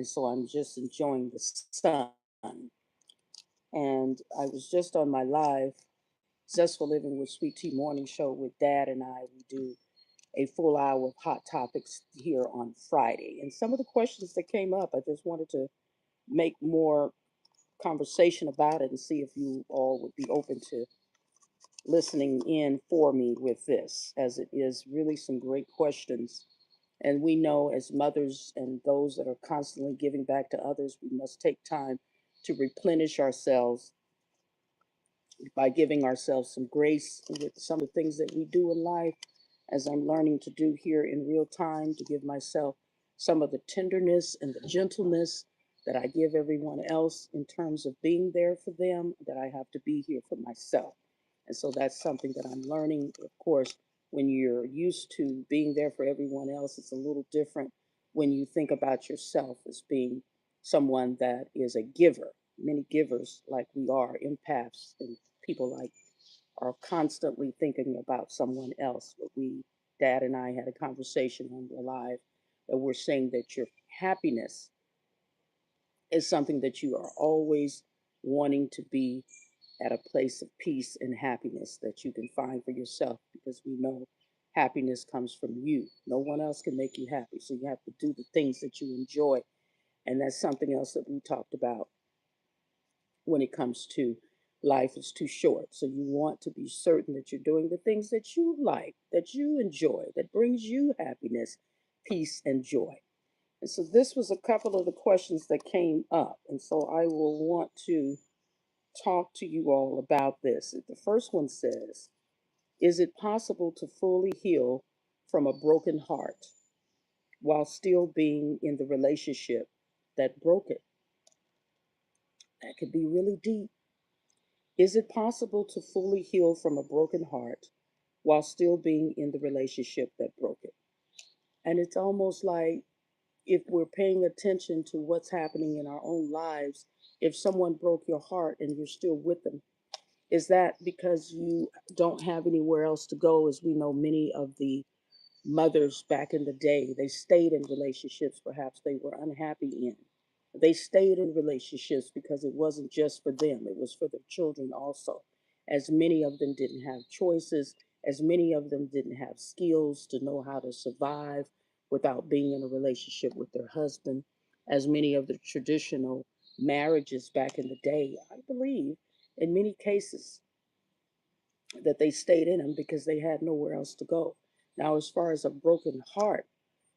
and so I'm just enjoying the sun. And I was just on my live Zestful Living with Sweet Tea morning show with Dad and I. We do a full hour of hot topics here on Friday. And some of the questions that came up, I just wanted to make more conversation about it and see if you all would be open to listening in for me with this, as it is really some great questions. And we know as mothers and those that are constantly giving back to others, we must take time to replenish ourselves by giving ourselves some grace with some of the things that we do in life, as I'm learning to do here in real time, to give myself some of the tenderness and the gentleness that I give everyone else in terms of being there for them, that I have to be here for myself. And so that's something that I'm learning. Of course, when you're used to being there for everyone else, it's a little different when you think about yourself as being someone that is a giver. Many givers, like we are, empaths and people like are constantly thinking about someone else. But Dad and I had a conversation on the live that we're saying that your happiness is something that you are always wanting to be at a place of peace and happiness that you can find for yourself, because we know happiness comes from you. No one else can make you happy. So you have to do the things that you enjoy. And that's something else that we talked about when it comes to life is too short. So you want to be certain that you're doing the things that you like, that you enjoy, that brings you happiness, peace, and joy. And so this was a couple of the questions that came up. And so I will want to talk to you all about this. The first one says, is it possible to fully heal from a broken heart while still being in the relationship that broke it? That could be really deep. Is it possible to fully heal from a broken heart while still being in the relationship that broke it? And it's almost like, if we're paying attention to what's happening in our own lives, if someone broke your heart and you're still with them, is that because you don't have anywhere else to go? As we know, many of the mothers back in the day, they stayed in relationships perhaps they were unhappy in. They stayed in relationships because it wasn't just for them, it was for their children also. As many of them didn't have choices, as many of them didn't have skills to know how to survive without being in a relationship with their husband, as many of the traditional marriages back in the day, I believe, in many cases, that they stayed in them because they had nowhere else to go. Now, as far as a broken heart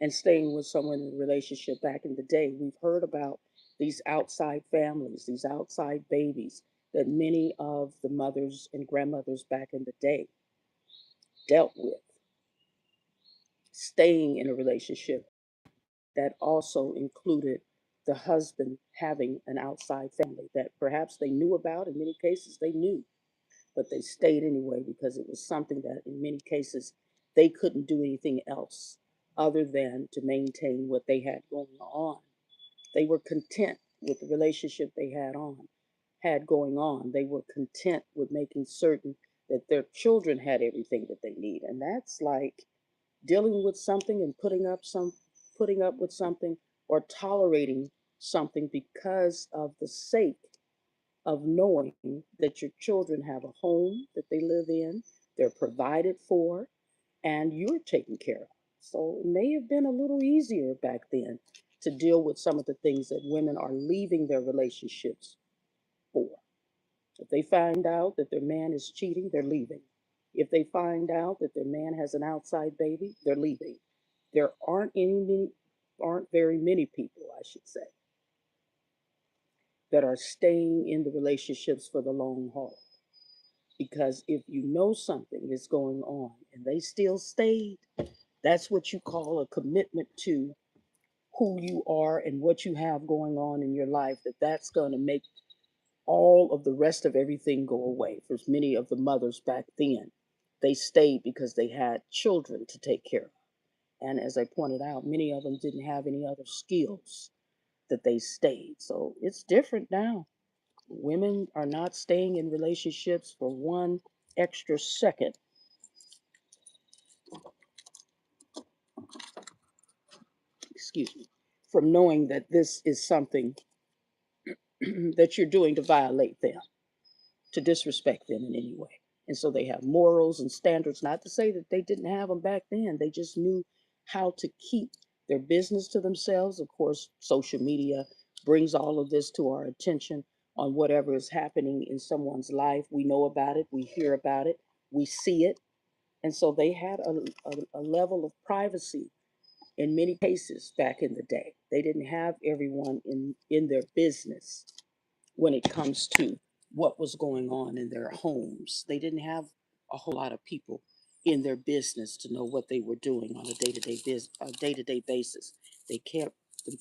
and staying with someone in a relationship back in the day, we've heard about these outside families, these outside babies that many of the mothers and grandmothers back in the day dealt with, staying in a relationship that also included the husband having an outside family that perhaps they knew about. In many cases, they knew, but they stayed anyway because it was something that in many cases they couldn't do anything else other than to maintain what they had going on. They were content with the relationship they had going on. They were content with making certain that their children had everything that they need. And that's like dealing with something and putting up with something or tolerating something because of the sake of knowing that your children have a home that they live in, they're provided for, and you're taken care of. So it may have been a little easier back then to deal with some of the things that women are leaving their relationships for. If they find out that their man is cheating, they're leaving. If they find out that their man has an outside baby, they're leaving. There aren't very many people, I should say, that are staying in the relationships for the long haul. Because if you know something is going on and they still stayed, that's what you call a commitment to who you are and what you have going on in your life, that's going to make all of the rest of everything go away. For many of the mothers back then, they stayed because they had children to take care of. And as I pointed out, many of them didn't have any other skills that they stayed. So it's different now. Women are not staying in relationships for one extra second. Excuse me. from knowing that this is something that you're doing to violate them, to disrespect them in any way. And so they have morals and standards, not to say that they didn't have them back then. They just knew how to keep their business to themselves. Of course, social media brings all of this to our attention on whatever is happening in someone's life. We know about it, we hear about it, we see it. And so they had a level of privacy in many cases back in the day. They didn't have everyone in their business when it comes to what was going on in their homes. They didn't have a whole lot of people in their business to know what they were doing on a day-to-day basis. They kept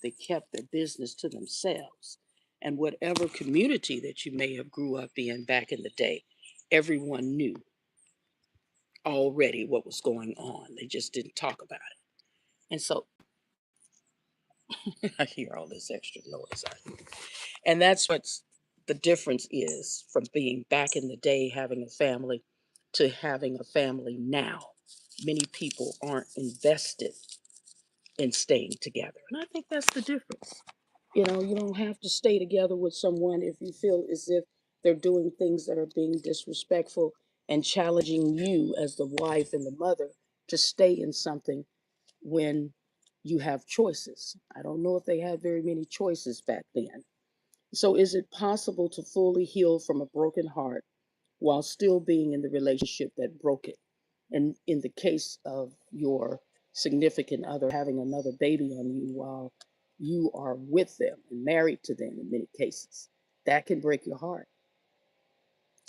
they kept their business to themselves. And whatever community that you may have grew up in back in the day, everyone knew already what was going on. They just didn't talk about it. And so I hear all this extra noise out here. And that's what's the difference is from being back in the day having a family to having a family now. Many people aren't invested in staying together. And I think that's the difference. You don't have to stay together with someone if you feel as if they're doing things that are being disrespectful and challenging you as the wife and the mother to stay in something when you have choices. I don't know if they had very many choices back then. So, is it possible to fully heal from a broken heart while still being in the relationship that broke it? And in the case of your significant other having another baby on you while you are with them and married to them in many cases, that can break your heart.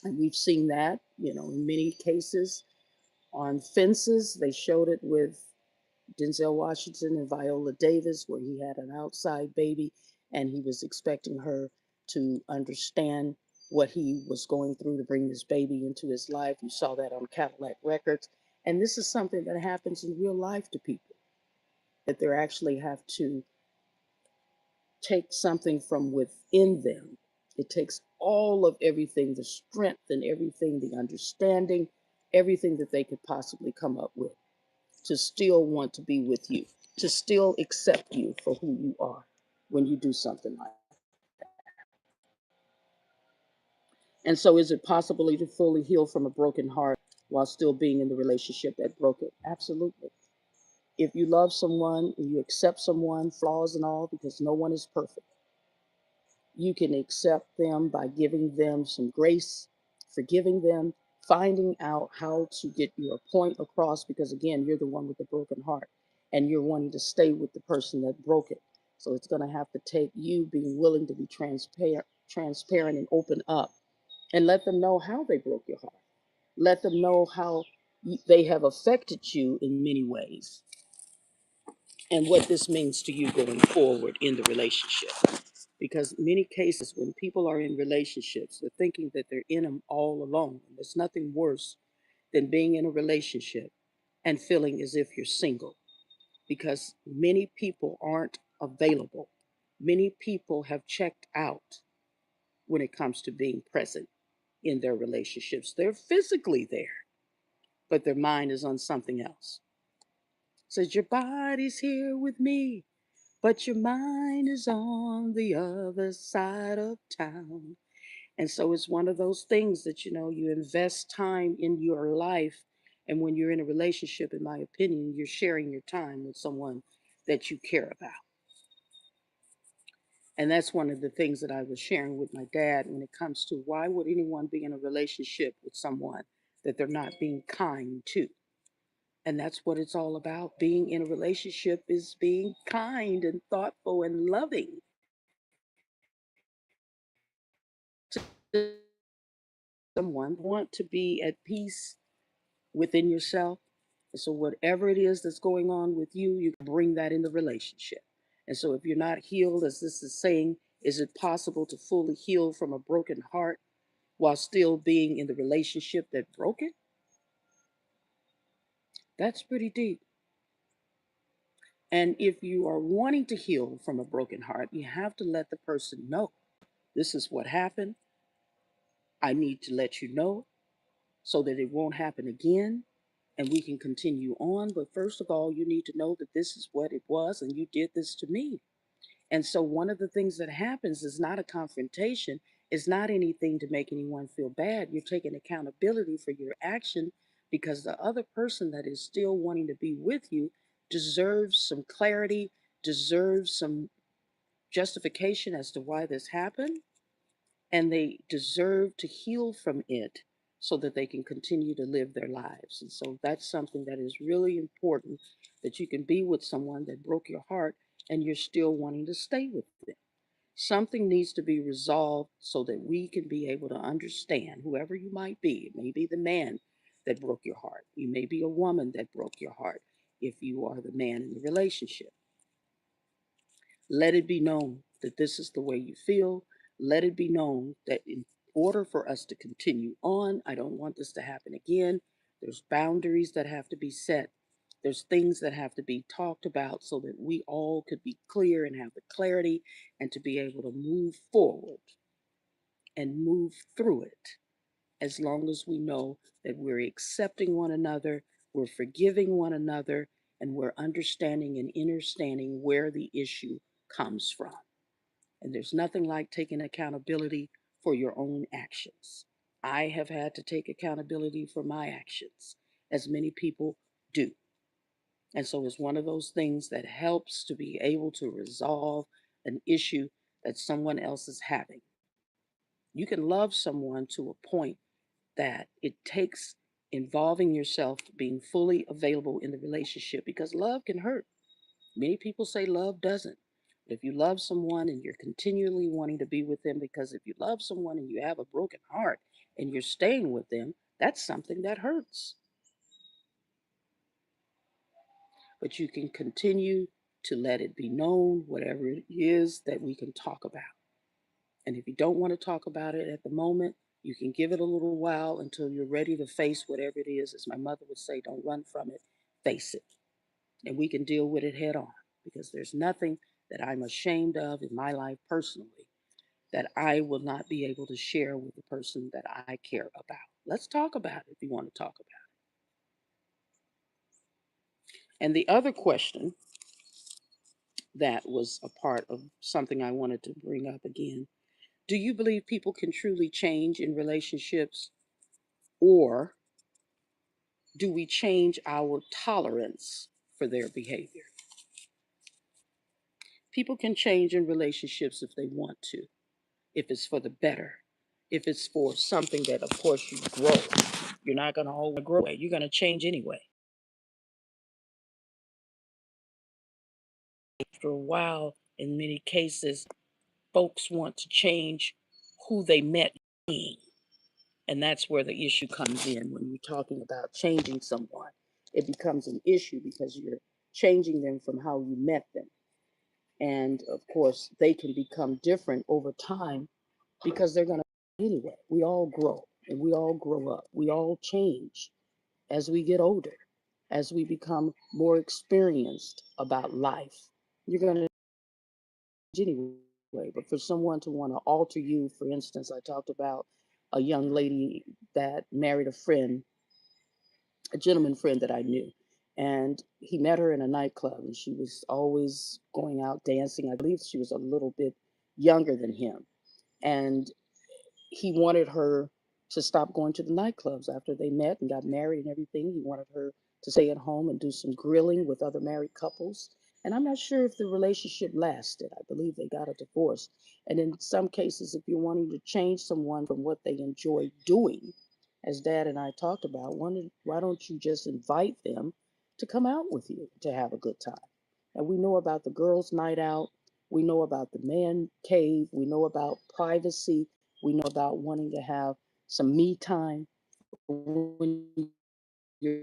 And we've seen that, in many cases on fences. They showed it with Denzel Washington and Viola Davis, where he had an outside baby and he was expecting her to understand what he was going through to bring this baby into his life. You saw that on Cadillac Records. And this is something that happens in real life to people, that they actually have to take something from within them. It takes all of everything, the strength and everything, the understanding, everything that they could possibly come up with to still want to be with you, to still accept you for who you are when you do something like that. And so, is it possible to fully heal from a broken heart while still being in the relationship that broke it? Absolutely. If you love someone and you accept someone, flaws and all, because no one is perfect, you can accept them by giving them some grace, forgiving them, finding out how to get your point across, because again, you're the one with the broken heart and you're wanting to stay with the person that broke it. So it's going to have to take you being willing to be transparent and open up and let them know how they broke your heart. Let them know how they have affected you in many ways and what this means to you going forward in the relationship. Because many cases, when people are in relationships, they're thinking that they're in them all alone. There's nothing worse than being in a relationship and feeling as if you're single, because many people aren't available. Many people have checked out when it comes to being present in their relationships. They're physically there, but their mind is on something else. Says your body's here with me, but your mind is on the other side of town. And so it's one of those things that, you invest time in your life. And when you're in a relationship, in my opinion, you're sharing your time with someone that you care about. And that's one of the things that I was sharing with my dad when it comes to why would anyone be in a relationship with someone that they're not being kind to? And that's what it's all about. Being in a relationship is being kind and thoughtful and loving to someone. Want to be at peace within yourself. And so, whatever it is that's going on with you, you can bring that in the relationship. And so, if you're not healed, as this is saying, is it possible to fully heal from a broken heart while still being in the relationship that broke it? That's pretty deep. And if you are wanting to heal from a broken heart, you have to let the person know this is what happened. I need to let you know so that it won't happen again and we can continue on. But first of all, you need to know that this is what it was and you did this to me. And so one of the things that happens is not a confrontation, it's not anything to make anyone feel bad. You're taking accountability for your action because the other person that is still wanting to be with you deserves some clarity, deserves some justification as to why this happened, and they deserve to heal from it so that they can continue to live their lives. And so that's something that is really important, that you can be with someone that broke your heart and you're still wanting to stay with them. Something needs to be resolved so that we can be able to understand whoever you might be. It may be the man that broke your heart, you may be a woman that broke your heart if you are the man in the relationship. Let it be known that this is the way you feel. Let it be known that in order for us to continue on, I don't want this to happen again. There's boundaries that have to be set. There's things that have to be talked about so that we all could be clear and have the clarity and to be able to move forward and move through it, as long as we know that we're accepting one another, we're forgiving one another, and we're understanding and understanding where the issue comes from. And there's nothing like taking accountability for your own actions. I have had to take accountability for my actions, as many people do. And so it's one of those things that helps to be able to resolve an issue that someone else is having. You can love someone to a point that it takes involving yourself, being fully available in the relationship, because love can hurt. Many people say love doesn't. But if you love someone and you're continually wanting to be with them, because if you love someone and you have a broken heart and you're staying with them, that's something that hurts. But you can continue to let it be known, whatever it is that we can talk about. And if you don't want to talk about it at the moment, you can give it a little while until you're ready to face whatever it is. As my mother would say, don't run from it, face it. And we can deal with it head on, because there's nothing that I'm ashamed of in my life personally that I will not be able to share with the person that I care about. Let's talk about it if you want to talk about it. And the other question that was a part of something I wanted to bring up again: do you believe people can truly change in relationships, or do we change our tolerance for their behavior? People can change in relationships if they want to, if it's for the better, if it's for something that, of course, you grow. You're not going to always grow. You're going to change anyway. After a while, in many cases, folks want to change who they met being. And that's where the issue comes in when you're talking about changing someone. It becomes an issue because you're changing them from how you met them. And of course, they can become different over time because they're going to anyway. We all grow and we all grow up. We all change as we get older, as we become more experienced about life. You're going to change anyway. But for someone to want to alter you, for instance, I talked about a young lady that married a friend, a gentleman friend that I knew. And he met her in a nightclub, and she was always going out dancing. I believe she was a little bit younger than him. And he wanted her to stop going to the nightclubs after they met and got married and everything. He wanted her to stay at home and do some grilling with other married couples. And I'm not sure if the relationship lasted. I believe they got a divorce. And in some cases, if you're wanting to change someone from what they enjoy doing, as Dad and I talked about, why don't you just invite them to come out with you to have a good time? And we know about the girls' night out. We know about the man cave. We know about privacy. We know about wanting to have some me time. When you're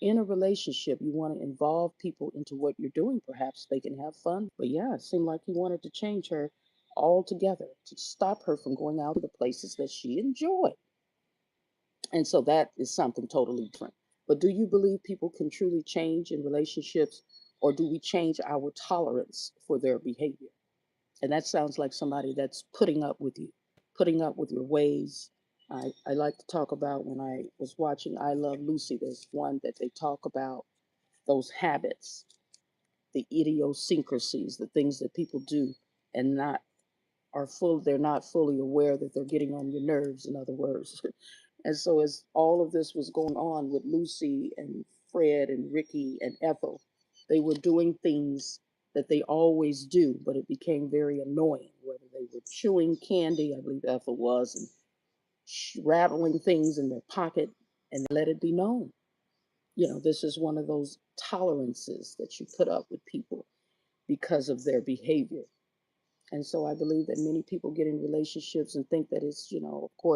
in a relationship, you want to involve people into what you're doing. Perhaps they can have fun. But yeah, it seemed like he wanted to change her altogether to stop her from going out to the places that she enjoyed. And so that is something totally different. But do you believe people can truly change in relationships, or do we change our tolerance for their behavior? And that sounds like somebody that's putting up with you, putting up with your ways. I like to talk about, when I was watching I Love Lucy, there's one that they talk about those habits. the idiosyncrasies, the things that people do and not are full, they're not fully aware that they're getting on your nerves, in other words. And so, as all of this was going on with Lucy and Fred and Ricky and Ethel, they were doing things that they always do, but it became very annoying. Whether they were chewing candy, I believe Ethel was, and rattling things in their pocket, and let it be known. This is one of those tolerances that you put up with people because of their behavior. And so I believe that many people get in relationships and think that it's, of course,